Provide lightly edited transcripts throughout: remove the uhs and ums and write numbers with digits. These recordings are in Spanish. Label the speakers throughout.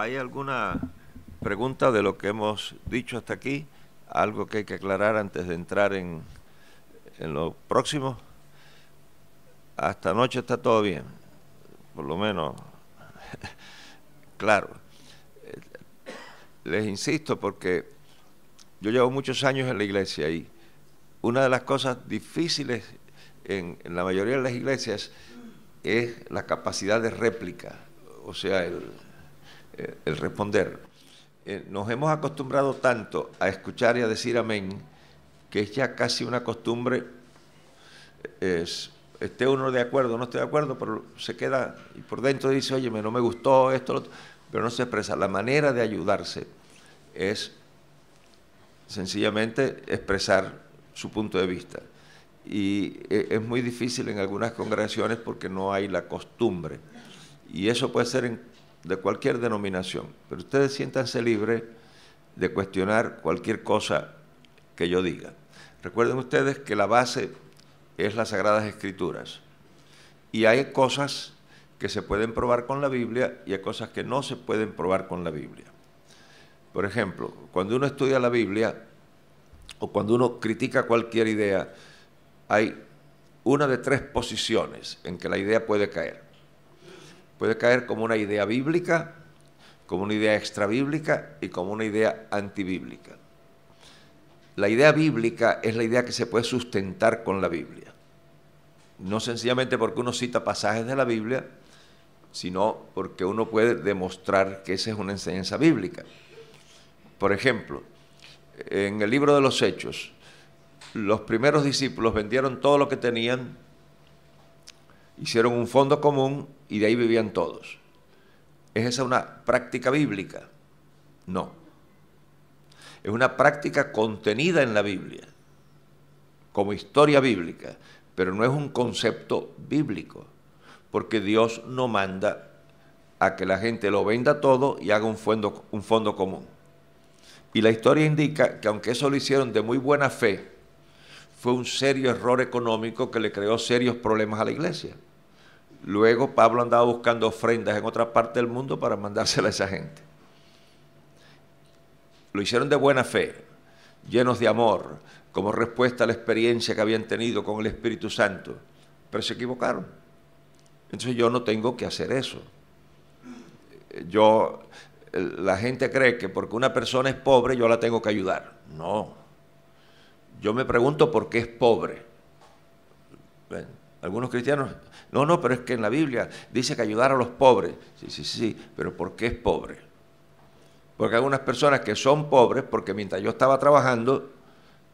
Speaker 1: ¿Hay alguna pregunta de lo que hemos dicho hasta aquí? ¿Algo que hay que aclarar antes de entrar en lo próximo? Hasta anoche está todo bien, por lo menos, claro. Les insisto porque yo llevo muchos años en la iglesia y una de las cosas difíciles en la mayoría de las iglesias es la capacidad de réplica, o sea, el responder. Nos hemos acostumbrado tanto a escuchar y a decir amén, que es ya casi una costumbre, esté uno de acuerdo o no esté de acuerdo, pero se queda y por dentro dice, oye, no me gustó esto, lo otro, pero no se expresa. La manera de ayudarse es sencillamente expresar su punto de vista. Y es muy difícil en algunas congregaciones porque no hay la costumbre. Y eso puede ser de cualquier denominación. Pero ustedes siéntanse libres de cuestionar cualquier cosa que yo diga. Recuerden ustedes que la base es las Sagradas Escrituras. Y hay cosas que se pueden probar con la Biblia y hay cosas que no se pueden probar con la Biblia. Por ejemplo, cuando uno estudia la Biblia o cuando uno critica cualquier idea, hay una de tres posiciones en que la idea puede caer. Puede caer como una idea bíblica, como una idea extrabíblica y como una idea antibíblica. La idea bíblica es la idea que se puede sustentar con la Biblia. No sencillamente porque uno cita pasajes de la Biblia, sino porque uno puede demostrar que esa es una enseñanza bíblica. Por ejemplo, en el libro de los Hechos, los primeros discípulos vendieron todo lo que tenían, hicieron un fondo común y de ahí vivían todos. ¿Es esa una práctica bíblica? No. Es una práctica contenida en la Biblia, como historia bíblica, pero no es un concepto bíblico, porque Dios no manda a que la gente lo venda todo y haga un fondo común. Y la historia indica que aunque eso lo hicieron de muy buena fe, fue un serio error económico que le creó serios problemas a la iglesia. Luego Pablo andaba buscando ofrendas en otra parte del mundo para mandárselas a esa gente. Lo hicieron de buena fe, llenos de amor, como respuesta a la experiencia que habían tenido con el Espíritu Santo, pero se equivocaron. Entonces yo no tengo que hacer eso. La gente cree que porque una persona es pobre yo la tengo que ayudar. No. Yo me pregunto por qué es pobre. Bueno, algunos cristianos, no, pero es que en la Biblia dice que ayudar a los pobres. Sí, pero ¿por qué es pobre? Porque hay algunas personas que son pobres porque mientras yo estaba trabajando,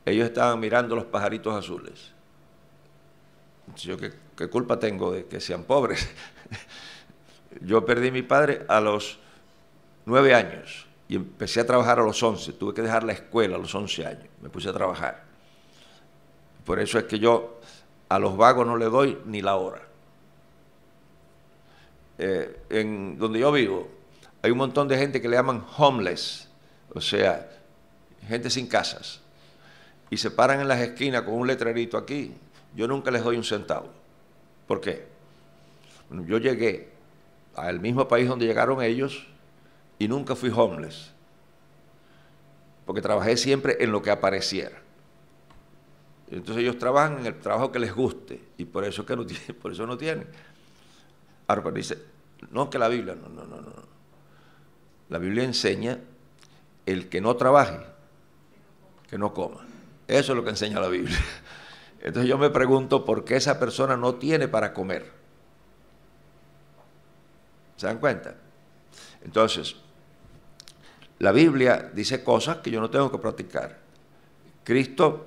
Speaker 1: ellos estaban mirando los pajaritos azules. Entonces, ¿yo qué culpa tengo de que sean pobres? Yo perdí a mi padre a los 9 años y empecé a trabajar a los 11. Tuve que dejar la escuela a los 11 años. Me puse a trabajar. Por eso es que yo a los vagos no le doy ni la hora. En donde yo vivo hay un montón de gente que le llaman homeless, o sea, gente sin casas. Y se paran en las esquinas con un letrerito aquí. Yo nunca les doy un centavo. ¿Por qué? Bueno, yo llegué al mismo país donde llegaron ellos y nunca fui homeless, porque trabajé siempre en lo que apareciera. Entonces ellos trabajan en el trabajo que les guste y por eso que no tienen, por eso no tienen. Ahora cuando dice, no que la Biblia, no. La Biblia enseña el que no trabaje, que no coma. Eso es lo que enseña la Biblia. Entonces yo me pregunto por qué esa persona no tiene para comer. ¿Se dan cuenta? Entonces, la Biblia dice cosas que yo no tengo que practicar. Cristo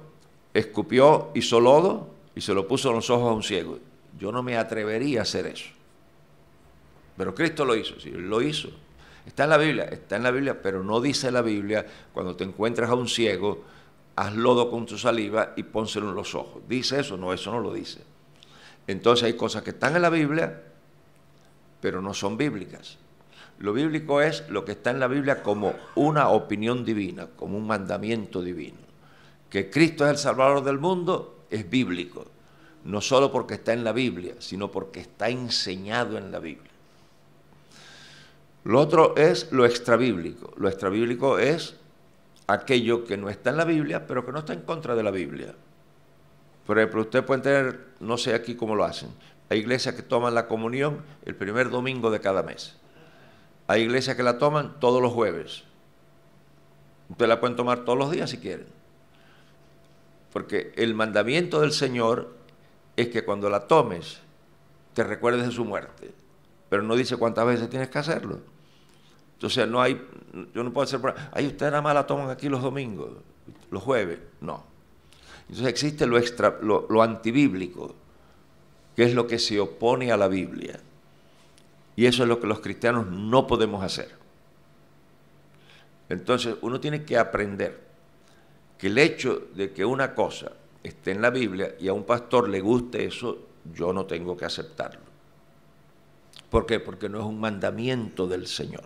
Speaker 1: escupió, hizo lodo y se lo puso en los ojos a un ciego. Yo no me atrevería a hacer eso. Pero Cristo lo hizo, sí, lo hizo. Está en la Biblia, pero no dice la Biblia, cuando te encuentras a un ciego, haz lodo con tu saliva y pónselo en los ojos. ¿Dice eso? No, eso no lo dice. Entonces hay cosas que están en la Biblia, pero no son bíblicas. Lo bíblico es lo que está en la Biblia como una opinión divina, como un mandamiento divino. Que Cristo es el Salvador del mundo es bíblico, no solo porque está en la Biblia, sino porque está enseñado en la Biblia. Lo otro es lo extrabíblico. Lo extrabíblico es aquello que no está en la Biblia, pero que no está en contra de la Biblia. Por ejemplo, usted puede tener, no sé aquí cómo lo hacen, hay iglesias que toman la comunión el primer domingo de cada mes. Hay iglesias que la toman todos los jueves. Usted la pueden tomar todos los días si quieren. Porque el mandamiento del Señor es que cuando la tomes, te recuerdes de su muerte. Pero no dice cuántas veces tienes que hacerlo. Entonces no hay, yo no puedo hacer, ay, ustedes nada más la toman aquí los domingos, los jueves. No. Entonces existe lo antibíblico, que es lo que se opone a la Biblia. Y eso es lo que los cristianos no podemos hacer. Entonces uno tiene que aprender que el hecho de que una cosa esté en la Biblia y a un pastor le guste eso, yo no tengo que aceptarlo. ¿Por qué? Porque no es un mandamiento del Señor.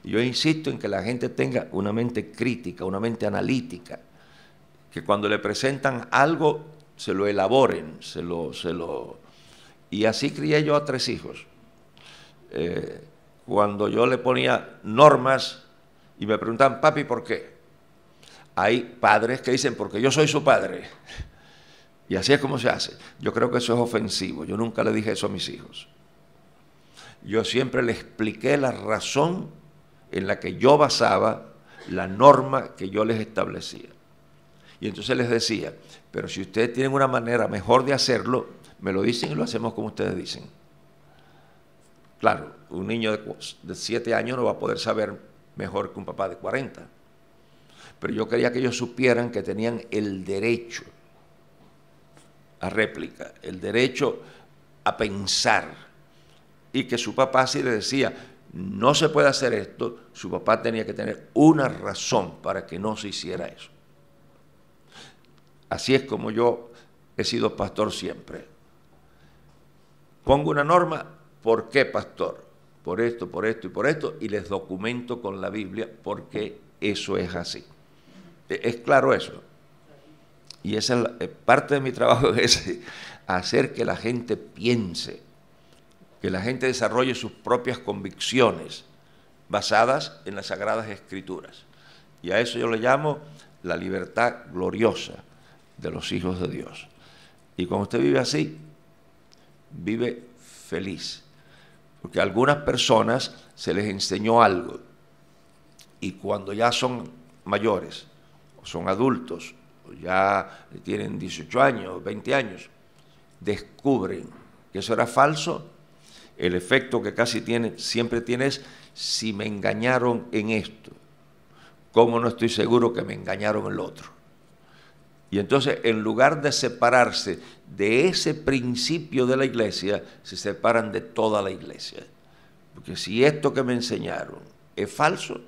Speaker 1: Y yo insisto en que la gente tenga una mente crítica, una mente analítica, que cuando le presentan algo se lo elaboren, Y así crié yo a 3 hijos. Cuando yo le ponía normas y me preguntaban, papi, ¿por qué? Hay padres que dicen, porque yo soy su padre. Y así es como se hace. Yo creo que eso es ofensivo. Yo nunca le dije eso a mis hijos. Yo siempre le expliqué la razón en la que yo basaba la norma que yo les establecía. Y entonces les decía, pero si ustedes tienen una manera mejor de hacerlo, me lo dicen y lo hacemos como ustedes dicen. Claro, un niño de 7 años no va a poder saber mejor que un papá de 40. Pero yo quería que ellos supieran que tenían el derecho a réplica, el derecho a pensar. Y que su papá, si le decía, no se puede hacer esto, su papá tenía que tener una razón para que no se hiciera eso. Así es como yo he sido pastor siempre. Pongo una norma, ¿por qué, pastor? Por esto, por esto y por esto, y les documento con la Biblia porque eso es así. ¿Es claro eso? Y esa es parte de mi trabajo, es hacer que la gente piense, que la gente desarrolle sus propias convicciones basadas en las Sagradas Escrituras. Y a eso yo le llamo la libertad gloriosa de los hijos de Dios. Y cuando usted vive así, vive feliz. Porque a algunas personas se les enseñó algo y cuando ya son mayores, o son adultos, o ya tienen 18 años, 20 años, descubren que eso era falso. El efecto que siempre tiene es, si me engañaron en esto, ¿cómo no estoy seguro que me engañaron en lo otro? Y entonces, en lugar de separarse de ese principio de la iglesia, se separan de toda la iglesia. Porque si esto que me enseñaron es falso,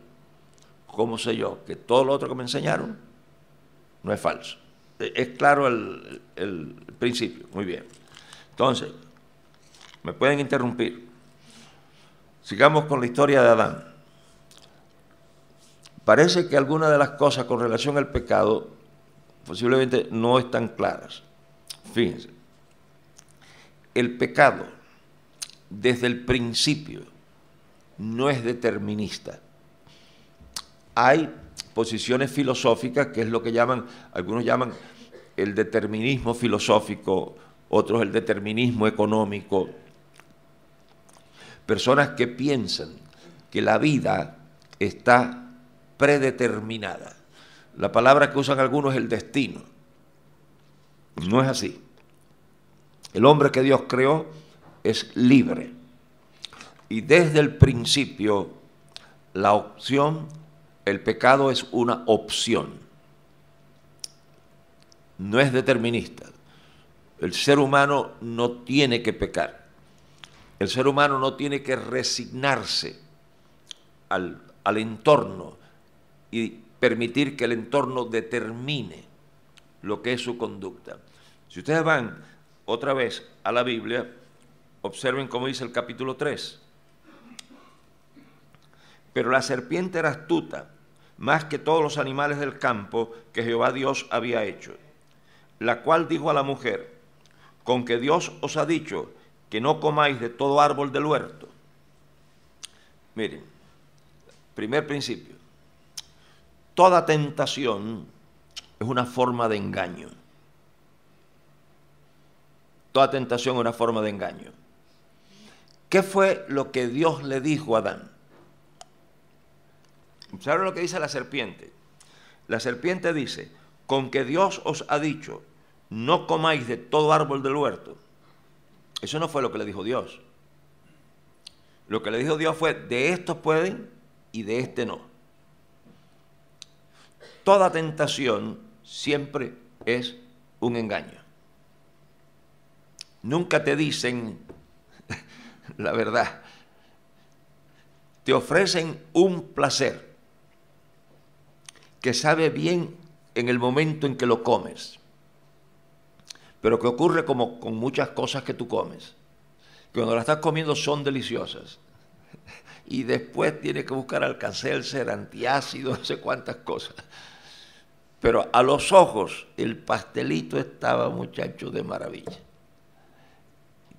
Speaker 1: ¿cómo sé yo que todo lo otro que me enseñaron no es falso? Es claro el principio. Muy bien. Entonces, me pueden interrumpir. Sigamos con la historia de Adán. Parece que algunas de las cosas con relación al pecado posiblemente no están claras. Fíjense, el pecado desde el principio no es determinista. Hay posiciones filosóficas, que es lo que algunos llaman el determinismo filosófico, otros el determinismo económico. Personas que piensan que la vida está predeterminada. La palabra que usan algunos es el destino. No es así. El hombre que Dios creó es libre. Y desde el principio, el pecado es una opción. No es determinista. El ser humano no tiene que pecar. El ser humano no tiene que resignarse al entorno y permitir que el entorno determine lo que es su conducta. Si ustedes van otra vez a la Biblia, observen cómo dice el capítulo 3. Pero la serpiente era astuta, más que todos los animales del campo que Jehová Dios había hecho, la cual dijo a la mujer, con que Dios os ha dicho que no comáis de todo árbol del huerto. Miren, primer principio. Toda tentación es una forma de engaño. Toda tentación es una forma de engaño. ¿Qué fue lo que Dios le dijo a Adán? ¿Saben lo que dice la serpiente? La serpiente dice, con que Dios os ha dicho, no comáis de todo árbol del huerto. Eso no fue lo que le dijo Dios. Lo que le dijo Dios fue, de estos pueden y de este no. Toda tentación siempre es un engaño. Nunca te dicen la verdad. Te ofrecen un placer que sabe bien en el momento en que lo comes, pero que ocurre como con muchas cosas que tú comes, que cuando las estás comiendo son deliciosas y después tienes que buscar Alka-Seltzer, antiácido, no sé cuántas cosas, pero a los ojos el pastelito estaba, muchacho, de maravilla.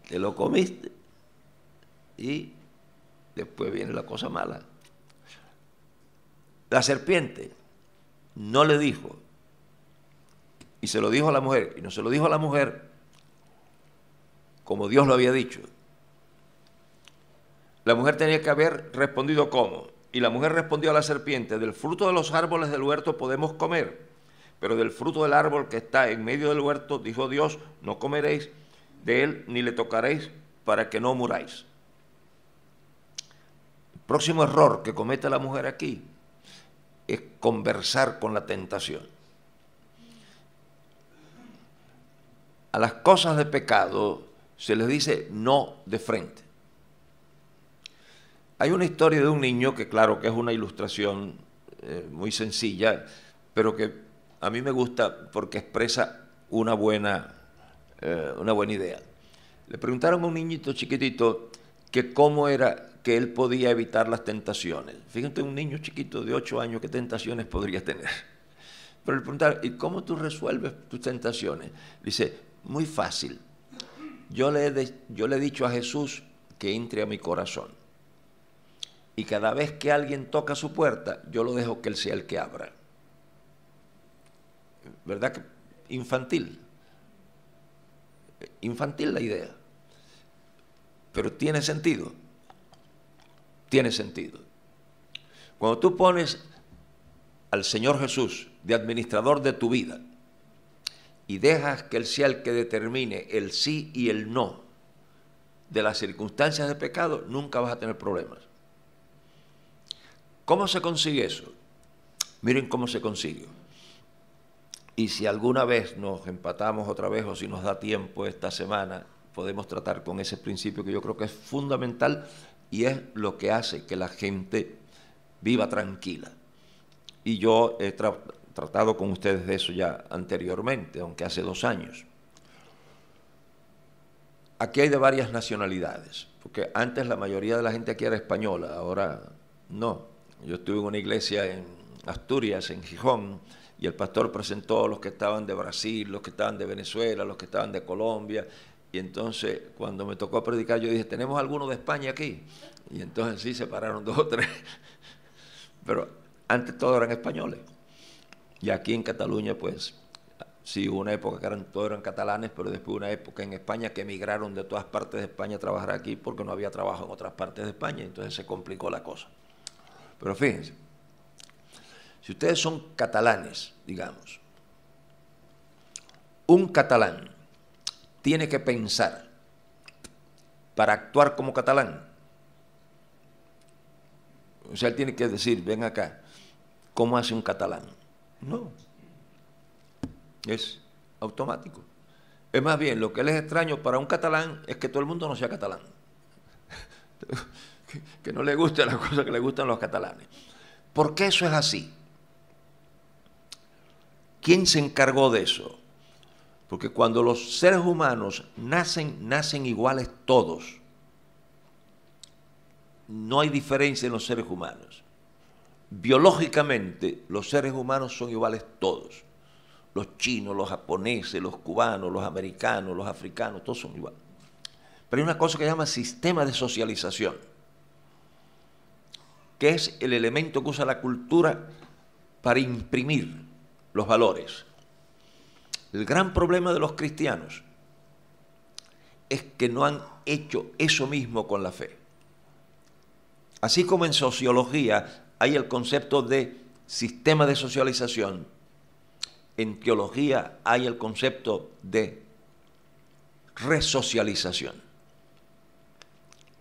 Speaker 1: Te lo comiste y después viene la cosa mala. La serpiente no le dijo, y se lo dijo a la mujer, y no se lo dijo a la mujer como Dios lo había dicho. La mujer tenía que haber respondido ¿cómo? Y la mujer respondió a la serpiente, del fruto de los árboles del huerto podemos comer, pero del fruto del árbol que está en medio del huerto, dijo Dios, no comeréis de él ni le tocaréis para que no muráis. El próximo error que comete la mujer aquí es conversar con la tentación. A las cosas de pecado se les dice no de frente. Hay una historia de un niño que claro que es una ilustración muy sencilla, pero que a mí me gusta porque expresa una buena idea. Le preguntaron a un niñito chiquitito que cómo era que él podía evitar las tentaciones. Fíjate, un niño chiquito de 8 años, ¿qué tentaciones podría tener? Pero le preguntaron, ¿y cómo tú resuelves tus tentaciones? Dice, muy fácil. Yo le he dicho a Jesús que entre a mi corazón. Y cada vez que alguien toca su puerta, yo lo dejo que él sea el que abra. ¿Verdad que infantil? Infantil la idea. Pero tiene sentido. Tiene sentido. Cuando tú pones al Señor Jesús de administrador de tu vida y dejas que Él sea el que determine el sí y el no de las circunstancias de pecado, nunca vas a tener problemas. ¿Cómo se consigue eso? Miren cómo se consigue. Y si alguna vez nos empatamos otra vez o si nos da tiempo esta semana, podemos tratar con ese principio que yo creo que es fundamental y es lo que hace que la gente viva tranquila. Y yo he tratado con ustedes de eso ya anteriormente, aunque hace 2 años. Aquí hay de varias nacionalidades, porque antes la mayoría de la gente aquí era española, ahora no. Yo estuve en una iglesia en Asturias, en Gijón, y el pastor presentó a los que estaban de Brasil, los que estaban de Venezuela, los que estaban de Colombia, y entonces cuando me tocó predicar yo dije, ¿tenemos alguno de España aquí? Y entonces sí, se pararon 2 o 3, pero antes todos eran españoles. Y aquí en Cataluña, pues, sí, hubo una época que todos eran catalanes, pero después una época en España que emigraron de todas partes de España a trabajar aquí porque no había trabajo en otras partes de España, entonces se complicó la cosa. Pero fíjense, si ustedes son catalanes, digamos, un catalán tiene que pensar para actuar como catalán. O sea, él tiene que decir, ven acá, ¿cómo hace un catalán? No, es automático. Es más bien, lo que él es extraño para un catalán es que todo el mundo no sea catalán. Que no le guste las cosas que le gustan a los catalanes. ¿Por qué eso es así? ¿Quién se encargó de eso? Porque cuando los seres humanos nacen iguales todos. No hay diferencia en los seres humanos. Biológicamente, los seres humanos son iguales todos. Los chinos, los japoneses, los cubanos, los americanos, los africanos, todos son iguales. Pero hay una cosa que se llama sistema de socialización. que es el elemento que usa la cultura para imprimir los valores. El gran problema de los cristianos es que no han hecho eso mismo con la fe. Así como en sociología hay el concepto de sistema de socialización, en teología hay el concepto de resocialización.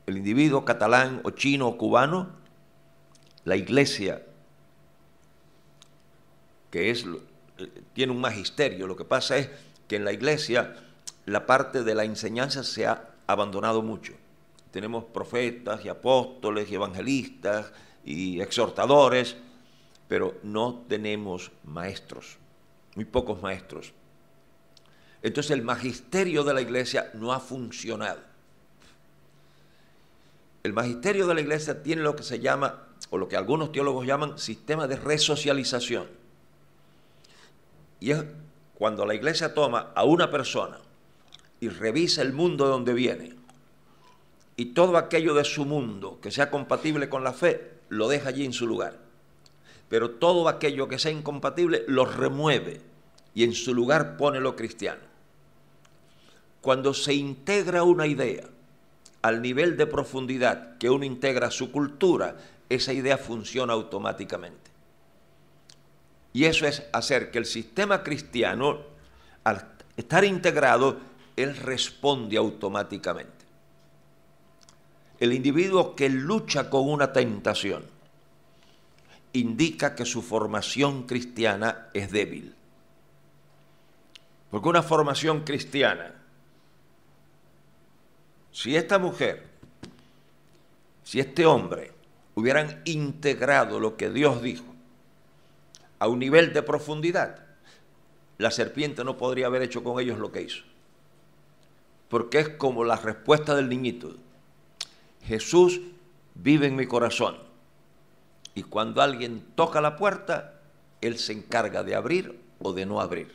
Speaker 1: El individuo catalán o chino o cubano, la iglesia, que tiene un magisterio, lo que pasa es que en la iglesia la parte de la enseñanza se ha abandonado mucho. Tenemos profetas y apóstoles y evangelistas y exhortadores, pero no tenemos maestros, muy pocos maestros. Entonces el magisterio de la iglesia no ha funcionado. El magisterio de la iglesia tiene lo que se llama, o lo que algunos teólogos llaman, sistema de resocialización. Y es cuando la iglesia toma a una persona y revisa el mundo de donde viene, y todo aquello de su mundo que sea compatible con la fe, lo deja allí en su lugar. Pero todo aquello que sea incompatible, lo remueve y en su lugar pone lo cristiano. Cuando se integra una idea al nivel de profundidad que uno integra su cultura, esa idea funciona automáticamente. Y eso es hacer que el sistema cristiano, al estar integrado, él responde automáticamente. El individuo que lucha con una tentación indica que su formación cristiana es débil. Porque una formación cristiana, si esta mujer, si este hombre hubieran integrado lo que Dios dijo a un nivel de profundidad, la serpiente no podría haber hecho con ellos lo que hizo. Porque es como la respuesta del niñito. Jesús vive en mi corazón. Y cuando alguien toca la puerta, Él se encarga de abrir o de no abrir.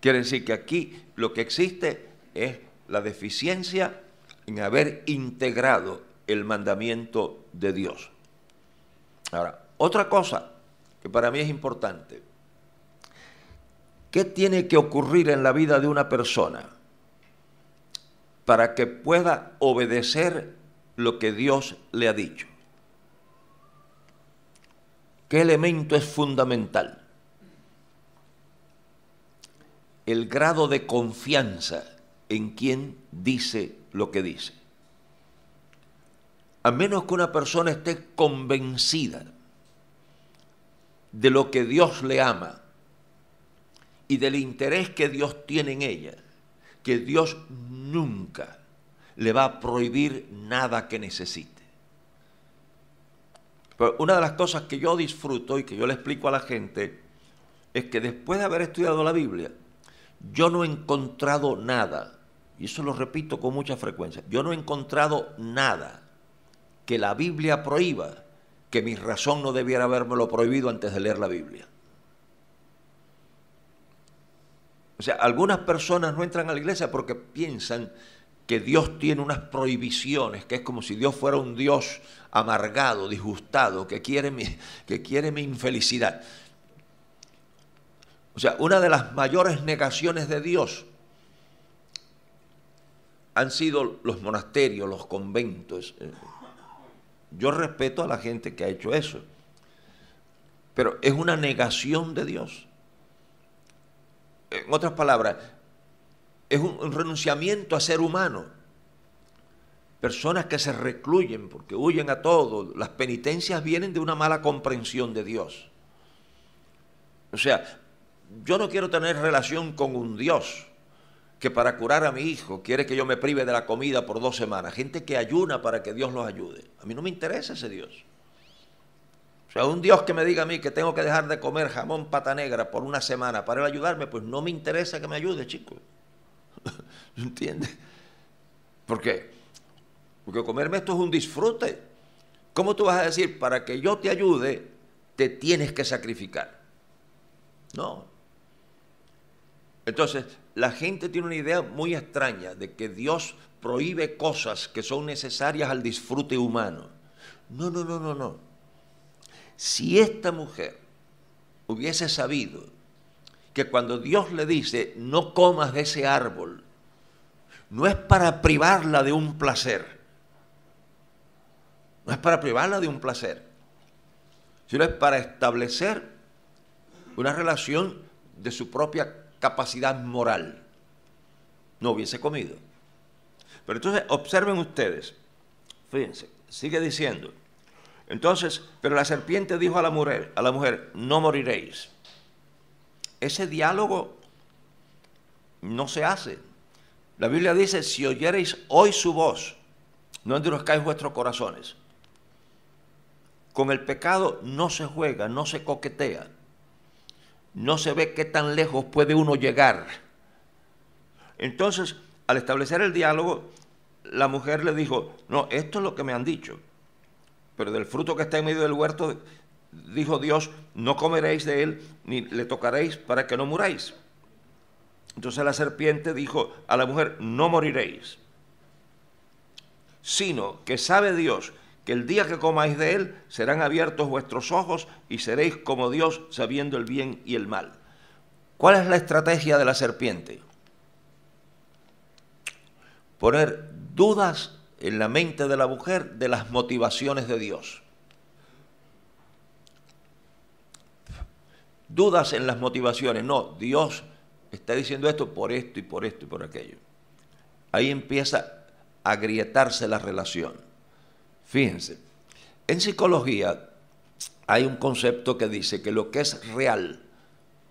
Speaker 1: Quiere decir que aquí lo que existe es la deficiencia en haber integrado el mandamiento de Dios. Ahora, otra cosa que para mí es importante. ¿Qué tiene que ocurrir en la vida de una persona para que pueda obedecer lo que Dios le ha dicho? ¿Qué elemento es fundamental? El grado de confianza en quien dice lo que dice. A menos que una persona esté convencida de lo que Dios le ama y del interés que Dios tiene en ella, que Dios nunca le va a prohibir nada que necesite. Pero una de las cosas que yo disfruto y que yo le explico a la gente es que después de haber estudiado la Biblia, yo no he encontrado nada, y eso lo repito con mucha frecuencia, yo no he encontrado nada que la Biblia prohíba que mi razón no debiera habérmelo prohibido antes de leer la Biblia. O sea, algunas personas no entran a la iglesia porque piensan que Dios tiene unas prohibiciones, que es como si Dios fuera un Dios amargado, disgustado, que quiere mi infelicidad. O sea, una de las mayores negaciones de Dios han sido los monasterios, los conventos. Yo respeto a la gente que ha hecho eso, pero es una negación de Dios. En otras palabras, es un renunciamiento a ser humano. Personas que se recluyen porque huyen a todo. Las penitencias vienen de una mala comprensión de Dios. O sea, yo no quiero tener relación con un Dios que para curar a mi hijo quiere que yo me prive de la comida por 2 semanas. Gente que ayuna para que Dios los ayude. A mí no me interesa ese Dios. O sea, un Dios que me diga a mí que tengo que dejar de comer jamón pata negra por 1 semana para él ayudarme, pues no me interesa que me ayude, chico. ¿Entiendes? ¿Por qué? Porque comerme esto es un disfrute. ¿Cómo tú vas a decir, para que yo te ayude, te tienes que sacrificar? No. Entonces, la gente tiene una idea muy extraña de que Dios prohíbe cosas que son necesarias al disfrute humano. No, no, no, no, no. Si esta mujer hubiese sabido que cuando Dios le dice, no comas de ese árbol, no es para privarla de un placer, no es para privarla de un placer, sino es para establecer una relación de su propia capacidad moral, no hubiese comido. Pero entonces observen ustedes, fíjense, sigue diciendo, entonces, pero la serpiente dijo a la mujer, no moriréis. Ese diálogo no se hace. La Biblia dice, si oyereis hoy su voz, no endurezcáis vuestros corazones. Con el pecado no se juega, no se coquetea, no se ve qué tan lejos puede uno llegar. Entonces, al establecer el diálogo, la mujer le dijo, no, esto es lo que me han dicho, pero del fruto que está en medio del huerto, dijo Dios, no comeréis de él, ni le tocaréis para que no muráis. Entonces la serpiente dijo a la mujer, no moriréis, sino que sabe Dios que el día que comáis de él, serán abiertos vuestros ojos y seréis como Dios, sabiendo el bien y el mal. ¿Cuál es la estrategia de la serpiente? Poner dudas en la mente de la mujer de las motivaciones de Dios. Dudas en las motivaciones. No, Dios está diciendo esto por esto y por esto y por aquello. Ahí empieza a agrietarse la relación. Fíjense, en psicología hay un concepto que dice que lo que es real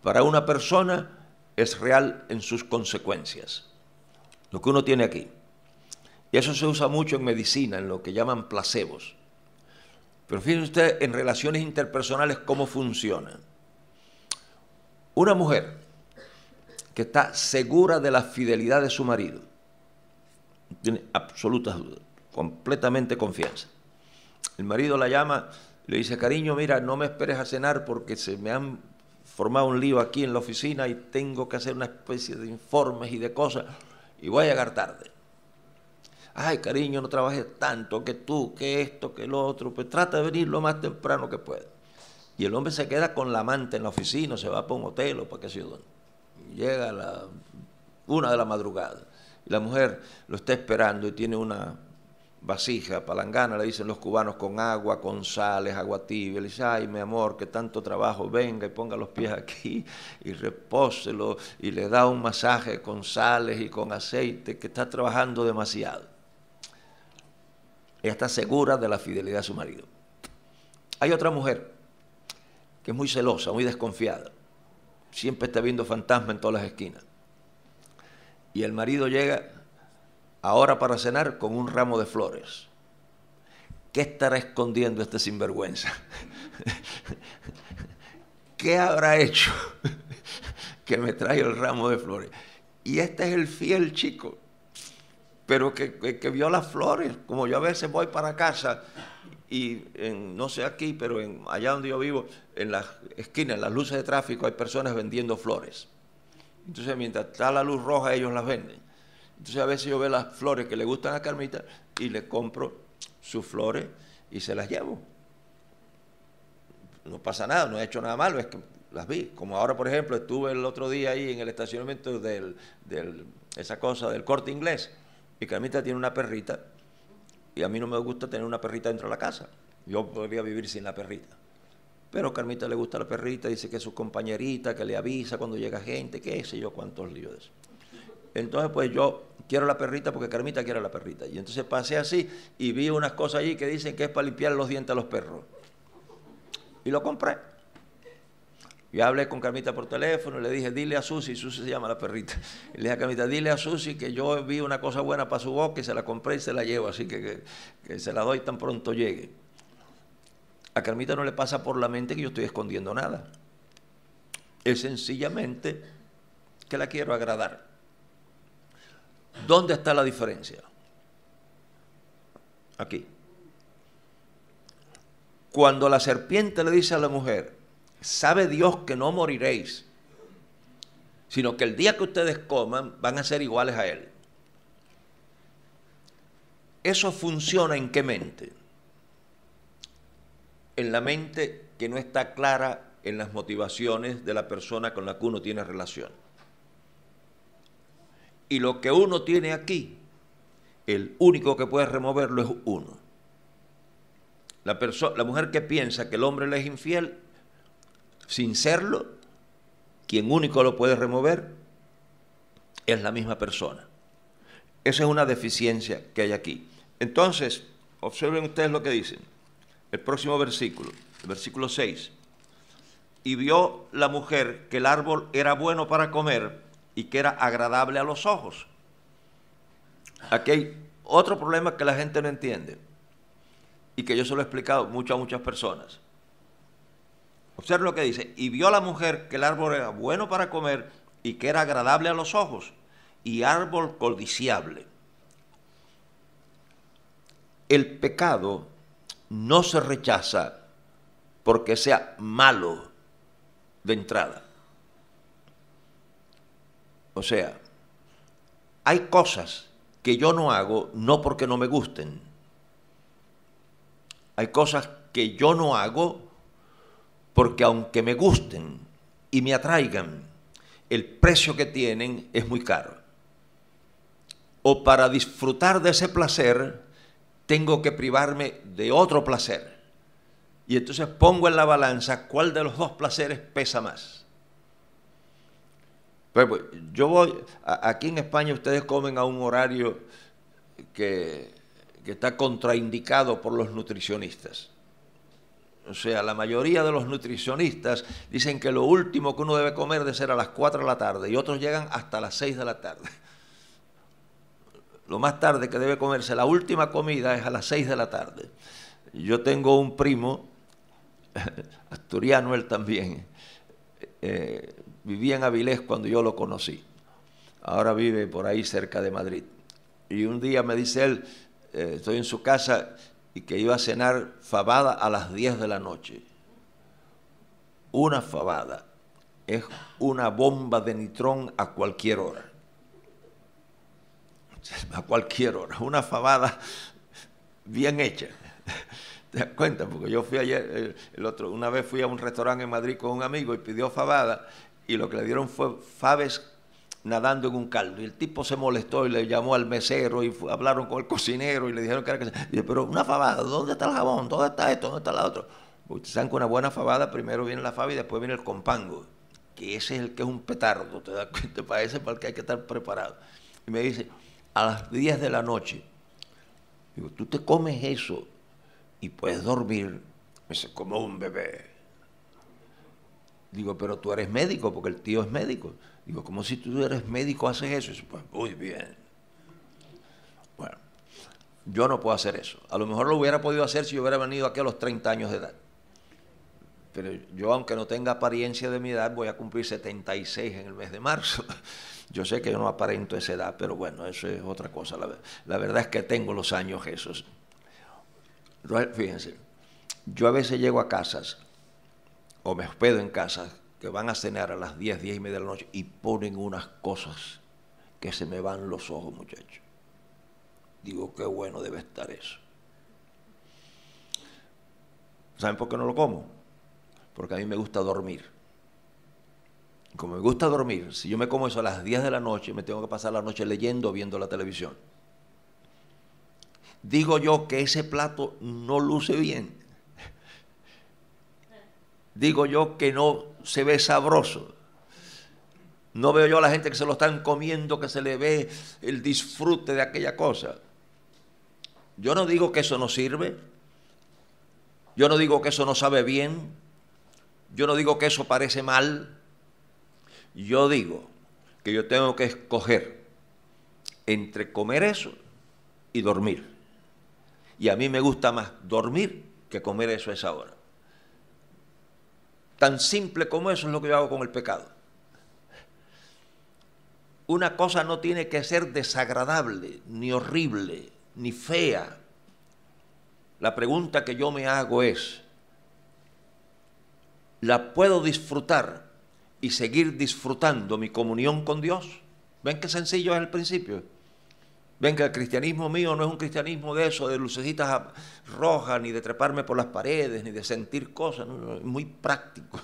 Speaker 1: para una persona es real en sus consecuencias. Lo que uno tiene aquí. Y eso se usa mucho en medicina, en lo que llaman placebos. Pero fíjense ustedes en relaciones interpersonales cómo funciona. Una mujer que está segura de la fidelidad de su marido, tiene absolutas dudas, completamente confianza. El marido la llama, le dice, cariño, mira, no me esperes a cenar porque se me han formado un lío aquí en la oficina y tengo que hacer una especie de informes y de cosas y voy a llegar tarde. Ay, cariño, no trabajes tanto, que tú, que esto, que lo otro, pues trata de venir lo más temprano que pueda. Y el hombre se queda con la amante en la oficina, se va para un hotel o para qué sé yo dónde. Llega a la 1 de la madrugada y la mujer lo está esperando y tiene una vasija, palangana, le dicen los cubanos, con agua, con sales, agua tibia. Le dice, ay, mi amor, que tanto trabajo, venga y ponga los pies aquí y repóselo, y le da un masaje con sales y con aceite, que está trabajando demasiado. Ella está segura de la fidelidad de su marido. Hay otra mujer que es muy celosa, muy desconfiada, siempre está viendo fantasmas en todas las esquinas. Y el marido llega ahora para cenar con un ramo de flores. ¿Qué estará escondiendo este sinvergüenza? ¿Qué habrá hecho que me trae el ramo de flores? Y este es el fiel chico, pero que vio las flores. Como yo a veces voy para casa y no sé aquí, pero allá donde yo vivo, en las esquinas, en las luces de tráfico, hay personas vendiendo flores. Entonces, mientras está la luz roja, ellos las venden. Entonces, a veces yo veo las flores que le gustan a Carmita y le compro sus flores y se las llevo. No pasa nada, no he hecho nada malo, es que las vi. Como ahora, por ejemplo, estuve el otro día ahí en el estacionamiento esa cosa del Corte Inglés, y Carmita tiene una perrita, y a mí no me gusta tener una perrita dentro de la casa. Yo podría vivir sin la perrita. Pero a Carmita le gusta la perrita, dice que es su compañerita, que le avisa cuando llega gente, qué sé yo, cuántos líos de eso. Entonces, pues yo quiero la perrita porque Carmita quiere la perrita. Y entonces pasé así y vi unas cosas allí que dicen que es para limpiar los dientes a los perros. Y lo compré. Yo hablé con Carmita por teléfono y le dije, dile a Susi se llama la perrita. Y le dije a Carmita, dile a Susi que yo vi una cosa buena para su boca y se la compré y se la llevo, así que se la doy tan pronto llegue. A Carmita no le pasa por la mente que yo estoy escondiendo nada. Es sencillamente que la quiero agradar. ¿Dónde está la diferencia? Aquí. Cuando la serpiente le dice a la mujer, sabe Dios que no moriréis, sino que el día que ustedes coman van a ser iguales a Él. ¿Eso funciona en qué mente? en la mente que no está clara en las motivaciones de la persona con la que uno tiene relación. Y lo que uno tiene aquí, el único que puede removerlo es uno. La mujer que piensa que el hombre le es infiel, sin serlo, quien único lo puede remover es la misma persona. Esa es una deficiencia que hay aquí. Entonces, observen ustedes lo que dicen. El próximo versículo, el versículo 6. Y vio la mujer que el árbol era bueno para comer y que era agradable a los ojos. Aquí hay otro problema que la gente no entiende y que yo se lo he explicado mucho a muchas personas. Observen lo que dice. Y vio la mujer que el árbol era bueno para comer y que era agradable a los ojos y árbol codiciable. El pecado no se rechaza porque sea malo de entrada. O sea, hay cosas que yo no hago no porque no me gusten. Hay cosas que yo no hago porque aunque me gusten y me atraigan, el precio que tienen es muy caro. O para disfrutar de ese placer, tengo que privarme de otro placer. Y entonces pongo en la balanza cuál de los dos placeres pesa más. Pues yo voy, aquí en España ustedes comen a un horario que está contraindicado por los nutricionistas. O sea, la mayoría de los nutricionistas dicen que lo último que uno debe comer debe ser a las 4 de la tarde y otros llegan hasta las 6 de la tarde. Lo más tarde que debe comerse la última comida es a las 6 de la tarde. Yo tengo un primo, asturiano él también, vivía en Avilés cuando yo lo conocí. Ahora vive por ahí cerca de Madrid. Y un día me dice él, estoy en su casa y que iba a cenar fabada a las 10 de la noche. Una fabada es una bomba de nitrón a cualquier hora. A cualquier hora, una fabada bien hecha. ¿Te das cuenta? Porque yo fui ayer, una vez fui a un restaurante en Madrid con un amigo y pidió fabada y lo que le dieron fue faves nadando en un caldo. Y el tipo se molestó y le llamó al mesero y hablaron con el cocinero y le dijeron que era que... Y dice, pero una fabada, ¿dónde está el jabón? ¿Dónde está esto? ¿Dónde está la otra? Ustedes saben que una buena fabada, primero viene la fava y después viene el compango, que ese es el que es un petardo, ¿te das cuenta? Para ese para el que hay que estar preparado. Y me dice, a las 10 de la noche, digo, tú te comes eso y puedes dormir. Me dice, como un bebé. Digo, pero tú eres médico, porque el tío es médico. Digo, ¿cómo si tú eres médico haces eso? Y dice, pues muy bien. Bueno, yo no puedo hacer eso. A lo mejor lo hubiera podido hacer si yo hubiera venido aquí a los 30 años de edad. Pero yo, aunque no tenga apariencia de mi edad, voy a cumplir 76 en el mes de marzo. Yo sé que yo no aparento esa edad, pero bueno, eso es otra cosa. La verdad es que tengo los años esos. Fíjense, yo a veces llego a casas, o me hospedo en casas, que van a cenar a las 10, 10 y media de la noche, y ponen unas cosas que se me van los ojos, muchachos. Digo, qué bueno debe estar eso. ¿Saben por qué no lo como? Porque a mí me gusta dormir. Como me gusta dormir, si yo me como eso a las 10 de la noche, me tengo que pasar la noche leyendo o viendo la televisión. Digo yo que ese plato no luce bien. Digo yo que no se ve sabroso. No veo yo a la gente que se lo están comiendo, que se le ve el disfrute de aquella cosa. Yo no digo que eso no sirve. Yo no digo que eso no sabe bien. Yo no digo que eso parece mal. Yo digo que yo tengo que escoger entre comer eso y dormir. Y a mí me gusta más dormir que comer eso a esa hora. Tan simple como eso es lo que yo hago con el pecado. Una cosa no tiene que ser desagradable, ni horrible, ni fea. La pregunta que yo me hago es, ¿la puedo disfrutar y seguir disfrutando mi comunión con Dios? ¿Ven qué sencillo es el principio? Ven que el cristianismo mío no es un cristianismo de eso, de lucecitas rojas, ni de treparme por las paredes, ni de sentir cosas, no, no, es muy práctico.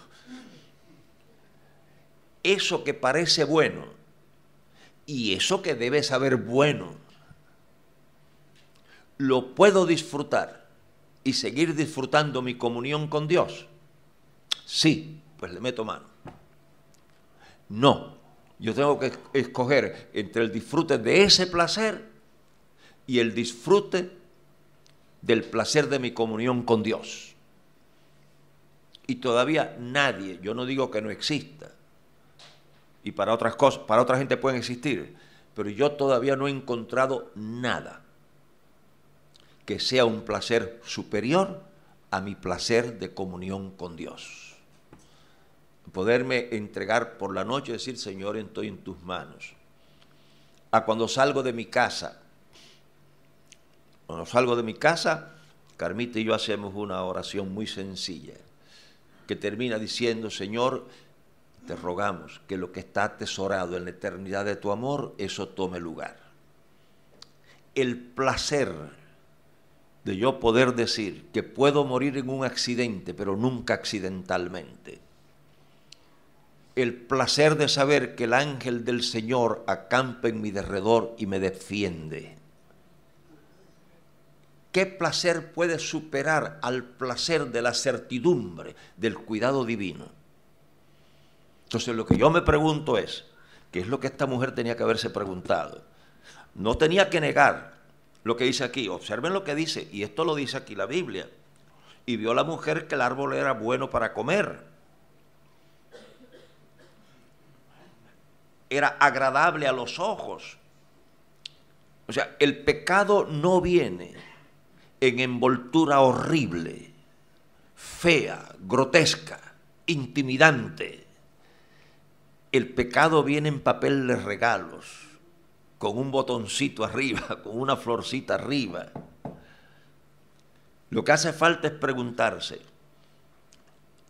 Speaker 1: Eso que parece bueno y eso que debe saber bueno, ¿lo puedo disfrutar y seguir disfrutando mi comunión con Dios? Sí, pues le meto mano. No, yo tengo que escoger entre el disfrute de ese placer y el disfrute del placer de mi comunión con Dios. Y todavía nadie, yo no digo que no exista, y para otras cosas, para otra gente pueden existir, pero yo todavía no he encontrado nada que sea un placer superior a mi placer de comunión con Dios. Poderme entregar por la noche y decir, Señor, estoy en tus manos. A cuando salgo de mi casa, Carmita y yo hacemos una oración muy sencilla, que termina diciendo, Señor, te rogamos que lo que está atesorado en la eternidad de tu amor, eso tome lugar. El placer de yo poder decir que puedo morir en un accidente, pero nunca accidentalmente. El placer de saber que el ángel del Señor acampa en mi derredor y me defiende. ¿Qué placer puede superar al placer de la certidumbre del cuidado divino? Entonces lo que yo me pregunto es, ¿qué es lo que esta mujer tenía que haberse preguntado? No tenía que negar lo que dice aquí, observen lo que dice, y esto lo dice aquí la Biblia. Y vio la mujer que el árbol era bueno para comer. Era agradable a los ojos. O sea, el pecado no viene en envoltura horrible, fea, grotesca, intimidante. El pecado viene en papel de regalos, con un botoncito arriba, con una florcita arriba. Lo que hace falta es preguntarse,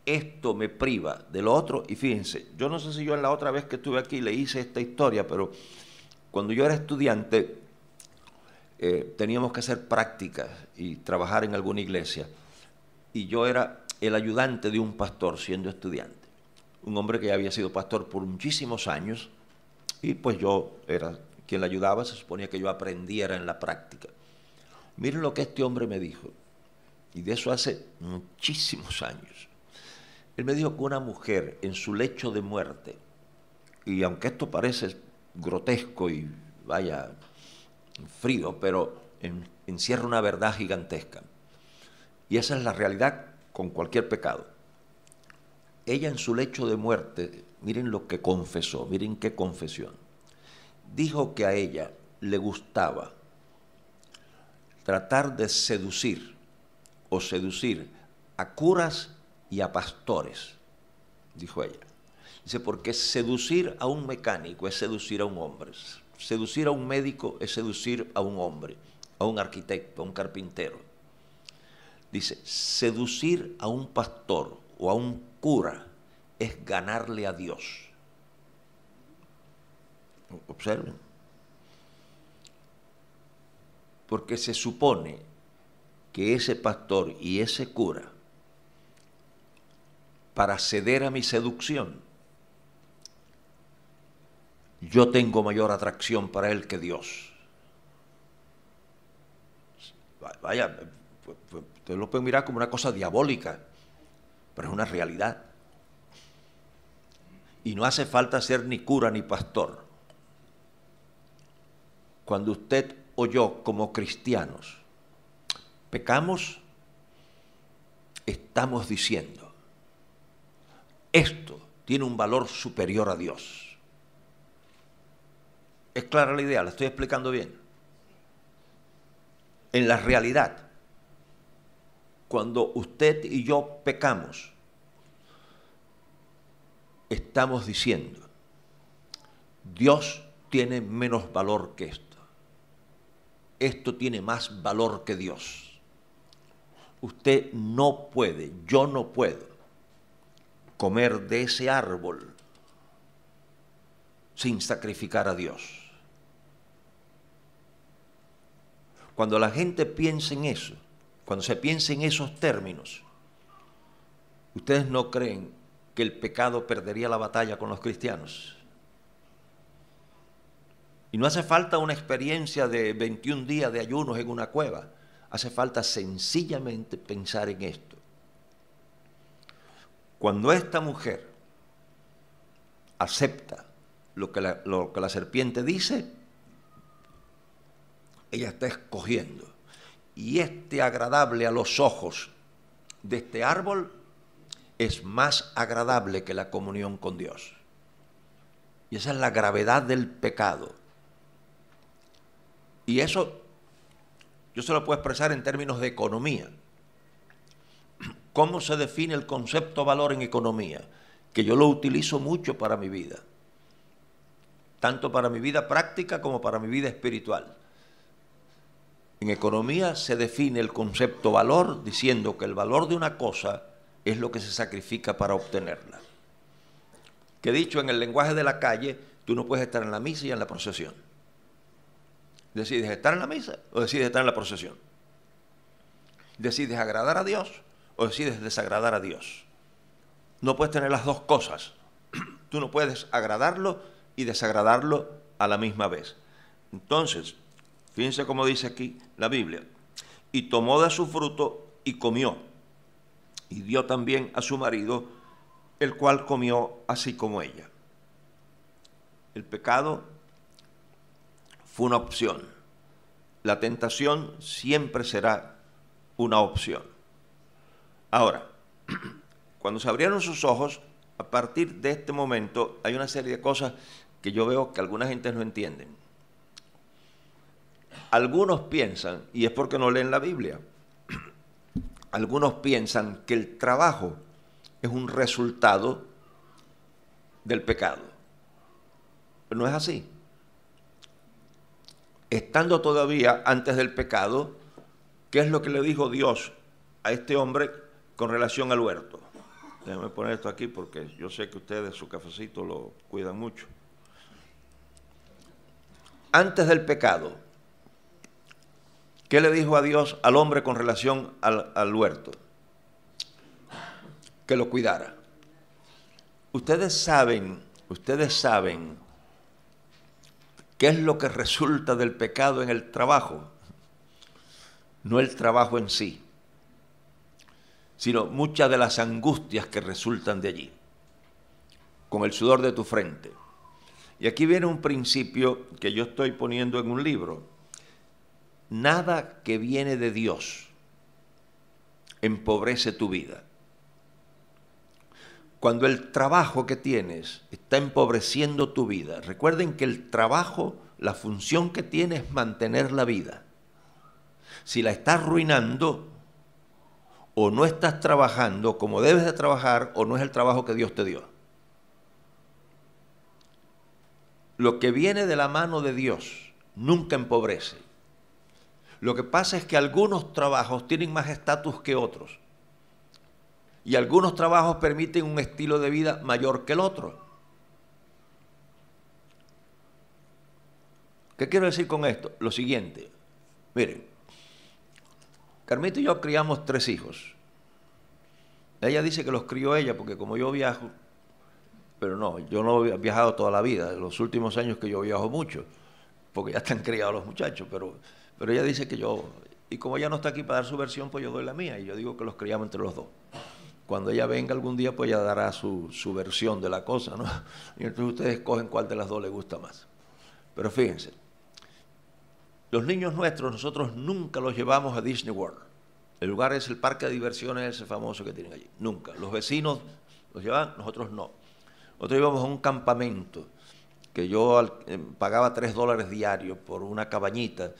Speaker 1: ¿esto me priva de lo otro? Y fíjense, yo no sé si yo en la otra vez que estuve aquí le hice esta historia, pero cuando yo era estudiante teníamos que hacer prácticas y trabajar en alguna iglesia. Y yo era el ayudante de un pastor siendo estudiante. Un hombre que ya había sido pastor por muchísimos años, y pues yo era quien le ayudaba, se suponía que yo aprendiera en la práctica. Miren lo que este hombre me dijo, y de eso hace muchísimos años. Él me dijo que una mujer en su lecho de muerte, y aunque esto parece grotesco y vaya frío, pero encierra una verdad gigantesca. Y esa es la realidad con cualquier pecado. Ella en su lecho de muerte, miren lo que confesó, miren qué confesión. Dijo que a ella le gustaba tratar de seducir a curas y a pastores, dijo ella. Dice, porque seducir a un mecánico es seducir a un hombre, seducir a un médico es seducir a un hombre, a un arquitecto, a un carpintero. Dice, seducir a un pastor o a un cura es ganarle a Dios. Observen. Porque se supone que ese pastor y ese cura, para ceder a mi seducción, yo tengo mayor atracción para él que Dios. Vaya, ustedes lo pueden mirar como una cosa diabólica, pero es una realidad. Y no hace falta ser ni cura ni pastor. Cuando usted o yo, como cristianos, pecamos, estamos diciendo, esto tiene un valor superior a Dios. ¿Es clara la idea? ¿La estoy explicando bien? En la realidad, cuando usted y yo pecamos, estamos diciendo, Dios tiene menos valor que esto. Esto tiene más valor que Dios. Usted no puede, yo no puedo comer de ese árbol sin sacrificar a Dios. Cuando la gente piensa en eso, cuando se piensa en esos términos, ¿ustedes no creen que el pecado perdería la batalla con los cristianos? Y no hace falta una experiencia de 21 días de ayunos en una cueva. Hace falta sencillamente pensar en esto. Cuando esta mujer acepta lo que la serpiente dice, ella está escogiendo. Y este agradable a los ojos de este árbol es más agradable que la comunión con Dios. Y esa es la gravedad del pecado. Y eso yo se lo puedo expresar en términos de economía. ¿Cómo se define el concepto valor en economía? Que yo lo utilizo mucho para mi vida, tanto para mi vida práctica como para mi vida espiritual. En economía se define el concepto valor diciendo que el valor de una cosa es lo que se sacrifica para obtenerla. Que dicho en el lenguaje de la calle, tú no puedes estar en la misa y en la procesión. ¿Decides estar en la misa o decides estar en la procesión? ¿Decides agradar a Dios o decides desagradar a Dios? No puedes tener las dos cosas. Tú no puedes agradarlo y desagradarlo a la misma vez. Entonces, fíjense cómo dice aquí la Biblia. Y tomó de su fruto y comió. Y dio también a su marido, el cual comió así como ella. El pecado fue una opción. La tentación siempre será una opción. Ahora, cuando se abrieron sus ojos, a partir de este momento hay una serie de cosas que yo veo que alguna gente no entienden. Algunos piensan, y es porque no leen la Biblia, algunos piensan que el trabajo es un resultado del pecado. Pero no es así. Estando todavía antes del pecado, ¿qué es lo que le dijo Dios a este hombre con relación al huerto? Déjenme poner esto aquí porque yo sé que ustedes su cafecito lo cuidan mucho. Antes del pecado, ¿qué le dijo a Dios al hombre con relación al huerto? Que lo cuidara. Ustedes saben ¿qué es lo que resulta del pecado en el trabajo? No el trabajo en sí, sino muchas de las angustias que resultan de allí, con el sudor de tu frente. Y aquí viene un principio que yo estoy poniendo en un libro. Nada que viene de Dios empobrece tu vida. Cuando el trabajo que tienes está empobreciendo tu vida, recuerden que el trabajo, la función que tiene es mantener la vida. Si la estás arruinando, o no estás trabajando como debes de trabajar, o no es el trabajo que Dios te dio. Lo que viene de la mano de Dios nunca empobrece. Lo que pasa es que algunos trabajos tienen más estatus que otros. Y algunos trabajos permiten un estilo de vida mayor que el otro. ¿Qué quiero decir con esto? Lo siguiente. Miren, Carmita y yo criamos 3 hijos. Ella dice que los crió ella porque como yo viajo, pero no, yo no he viajado toda la vida. En los últimos años que yo viajo mucho, porque ya están criados los muchachos, pero ella dice que yo, y como ella no está aquí para dar su versión, pues yo doy la mía, y yo digo que los criamos entre los dos. Cuando ella venga algún día, pues ella dará su versión de la cosa, ¿no? Y entonces ustedes escogen cuál de las dos les gusta más. Pero fíjense, los niños nuestros, nosotros nunca los llevamos a Disney World. El lugar es el parque de diversiones ese famoso que tienen allí. Nunca. Los vecinos los llevan, nosotros no. Nosotros íbamos a un campamento que yo pagaba $3 diarios por una cabañita.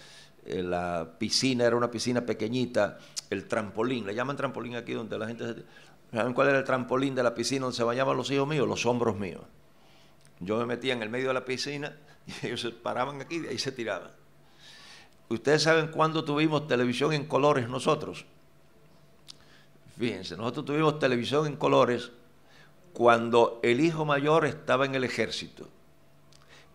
Speaker 1: La piscina era una piscina pequeñita. El trampolín, le llaman trampolín aquí donde la gente... ¿Saben cuál era el trampolín de la piscina donde se bañaban los hijos míos? Los hombros míos. Yo me metía en el medio de la piscina y ellos se paraban aquí y de ahí se tiraban. ¿Ustedes saben cuándo tuvimos televisión en colores nosotros? Fíjense, nosotros tuvimos televisión en colores cuando el hijo mayor estaba en el ejército,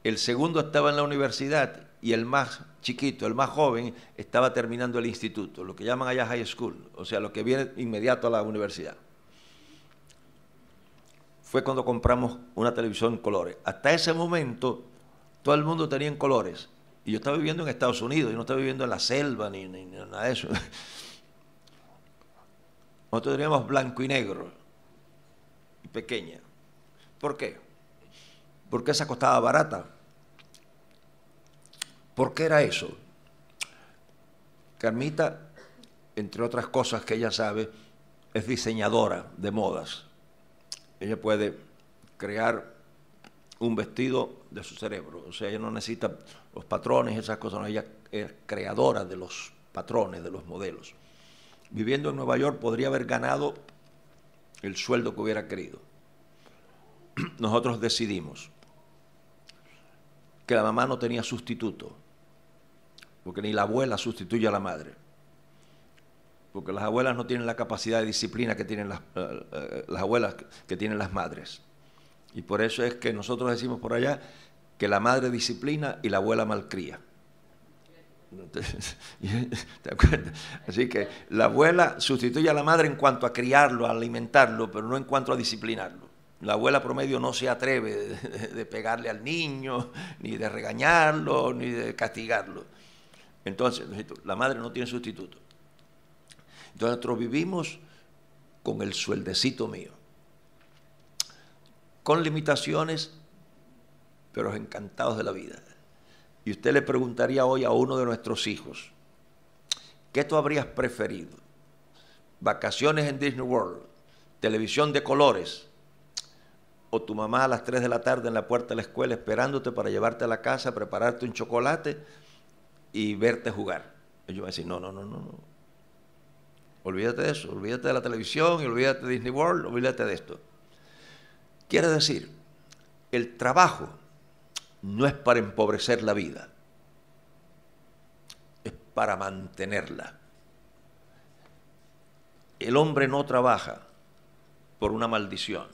Speaker 1: el segundo estaba en la universidad y el más chiquito, el más joven, estaba terminando el instituto, lo que llaman allá high school, o sea, lo que viene inmediato a la universidad. Fue cuando compramos una televisión en colores. Hasta ese momento, todo el mundo tenía en colores. Y yo estaba viviendo en Estados Unidos, yo no estaba viviendo en la selva, ni nada de eso. Nosotros teníamos blanco y negro, y pequeña. ¿Por qué? Porque esa costaba barata. ¿Por qué era eso? Carmita, entre otras cosas que ella sabe, es diseñadora de modas. Ella puede crear un vestido de su cerebro. O sea, ella no necesita los patrones, esas cosas. No, ella es creadora de los patrones, de los modelos. Viviendo en Nueva York podría haber ganado el sueldo que hubiera querido. Nosotros decidimos que la mamá no tenía sustituto, porque ni la abuela sustituye a la madre, porque las abuelas no tienen la capacidad de disciplina que tienen las abuelas que tienen las madres. Y por eso es que nosotros decimos por allá que la madre disciplina y la abuela malcría. ¿Te acuerdas? Así que la abuela sustituye a la madre en cuanto a criarlo, a alimentarlo, pero no en cuanto a disciplinarlo. La abuela promedio no se atreve de pegarle al niño, ni de regañarlo, ni de castigarlo. Entonces, la madre no tiene sustituto. Entonces nosotros vivimos con el sueldecito mío, con limitaciones, pero encantados de la vida. Y usted le preguntaría hoy a uno de nuestros hijos, ¿qué tú habrías preferido? ¿Vacaciones en Disney World, televisión de colores, o tu mamá a las 3 de la tarde en la puerta de la escuela esperándote para llevarte a la casa, prepararte un chocolate y verte jugar? Y yo voy a decir, no. Olvídate de eso, olvídate de la televisión, y olvídate de Disney World, olvídate de esto. Quiere decir, el trabajo no es para empobrecer la vida, es para mantenerla. El hombre no trabaja por una maldición,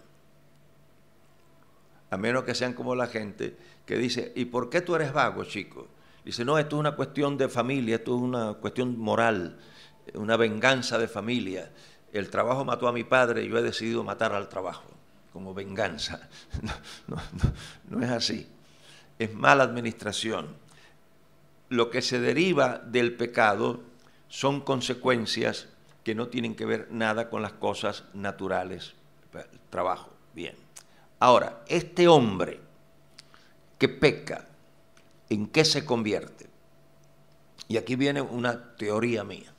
Speaker 1: a menos que sean como la gente que dice, ¿y por qué tú eres vago, chico? Dice, no, esto es una cuestión de familia, esto es una cuestión moral, una venganza de familia. El trabajo mató a mi padre y yo he decidido matar al trabajo, como venganza. No es así. Es mala administración. Lo que se deriva del pecado son consecuencias que no tienen que ver nada con las cosas naturales. Trabajo, bien. Ahora, este hombre que peca, ¿en qué se convierte? Y aquí viene una teoría mía.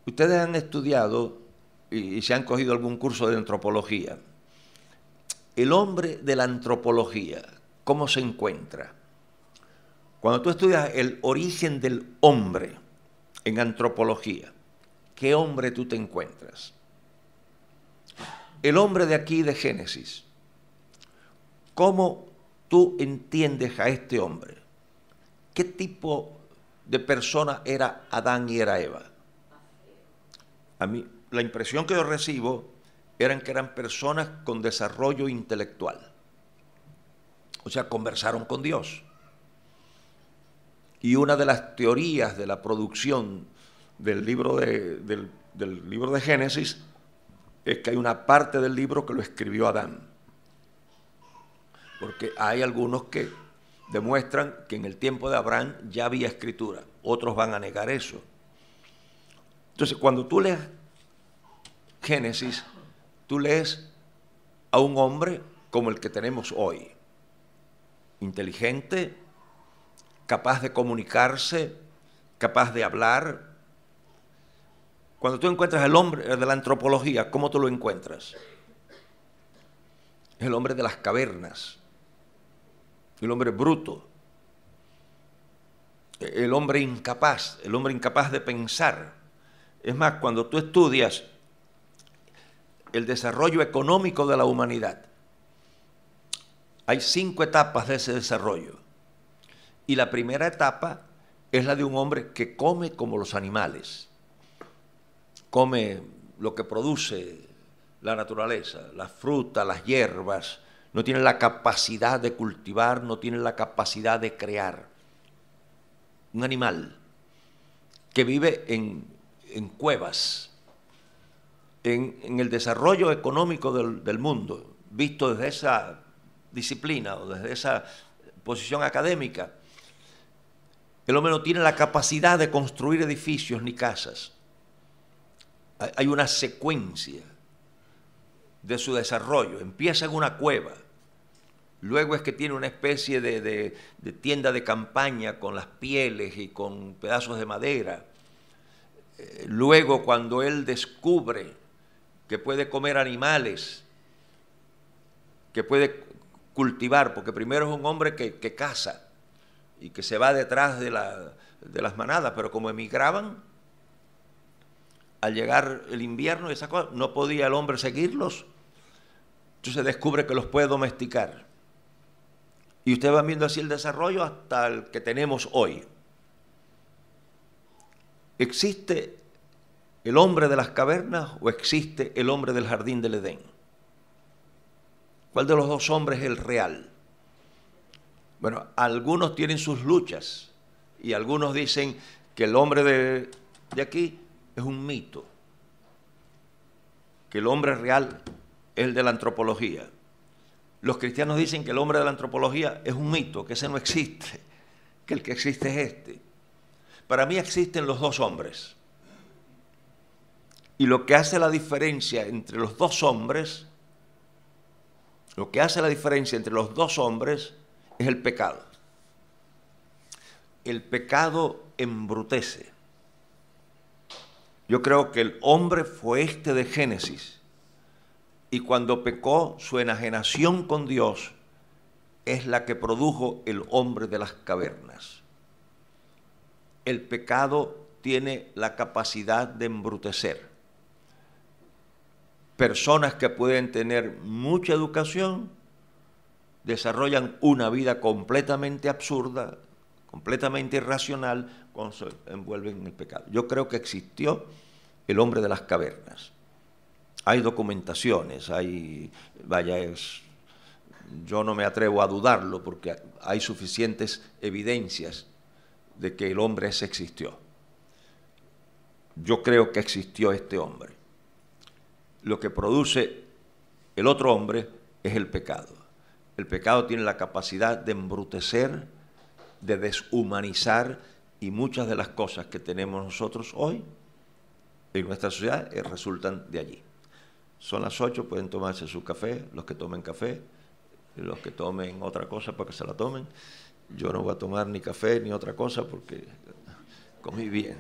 Speaker 1: Ustedes han estudiado y se han cogido algún curso de antropología. El hombre de la antropología, ¿cómo se encuentra? Cuando tú estudias el origen del hombre en antropología, ¿qué hombre tú te encuentras? El hombre de aquí de Génesis, ¿cómo tú entiendes a este hombre? ¿Qué tipo de persona era Adán y era Eva? A mí, la impresión que yo recibo que eran personas con desarrollo intelectual. O sea, conversaron con Dios. Y una de las teorías de la producción del libro de Génesis es que hay una parte del libro que lo escribió Adán. Porque hay algunos que demuestran que en el tiempo de Abraham ya había escritura. Otros van a negar eso. Entonces, cuando tú lees Génesis, tú lees a un hombre como el que tenemos hoy. Inteligente, capaz de comunicarse, capaz de hablar. Cuando tú encuentras al hombre de la antropología, ¿cómo tú lo encuentras? Es el hombre de las cavernas, el hombre bruto, el hombre incapaz de pensar. Es más, cuando tú estudias el desarrollo económico de la humanidad, hay 5 etapas de ese desarrollo. Y la primera etapa es la de un hombre que come como los animales. Come lo que produce la naturaleza, las frutas, las hierbas, no tienen la capacidad de cultivar, no tienen la capacidad de crear. Un animal que vive en cuevas, en el desarrollo económico del mundo, visto desde esa disciplina o desde esa posición académica, el hombre no tiene la capacidad de construir edificios ni casas. Hay una secuencia de su desarrollo. Empieza en una cueva, luego es que tiene una especie de tienda de campaña con las pieles y con pedazos de madera. Luego, cuando él descubre que puede comer animales, que puede cultivar, porque primero es un hombre que caza y que se va detrás de las manadas, pero como emigraban, al llegar el invierno y esas cosas, no podía el hombre seguirlos, entonces descubre que los puede domesticar. Y usted va viendo así el desarrollo hasta el que tenemos hoy. ¿Existe el hombre de las cavernas o existe el hombre del jardín del Edén? ¿Cuál de los dos hombres es el real? Bueno, algunos tienen sus luchas y algunos dicen que el hombre de aquí es un mito, que el hombre real es el de la antropología. Los cristianos dicen que el hombre de la antropología es un mito, que ese no existe, que el que existe es este. Para mí existen los dos hombres. Y lo que hace la diferencia entre los dos hombres, es el pecado. El pecado embrutece. Yo creo que el hombre fue de Génesis. Y cuando pecó, su enajenación con Dios es la que produjo el hombre de las cavernas. El pecado tiene la capacidad de embrutecer. Personas que pueden tener mucha educación desarrollan una vida completamente absurda, completamente irracional, cuando se envuelven en el pecado. Yo creo que existió el hombre de las cavernas. Hay documentaciones, yo no me atrevo a dudarlo porque hay suficientes evidencias de que el hombre ese existió. Yo creo que existió este hombre. Lo que produce el otro hombre es el pecado. El pecado tiene la capacidad de embrutecer, de deshumanizar, y muchas de las cosas que tenemos nosotros hoy en nuestra sociedad resultan de allí. Son las 8, pueden tomarse su café, los que tomen café, los que tomen otra cosa para que se la tomen. Yo no voy a tomar ni café ni otra cosa porque comí bien.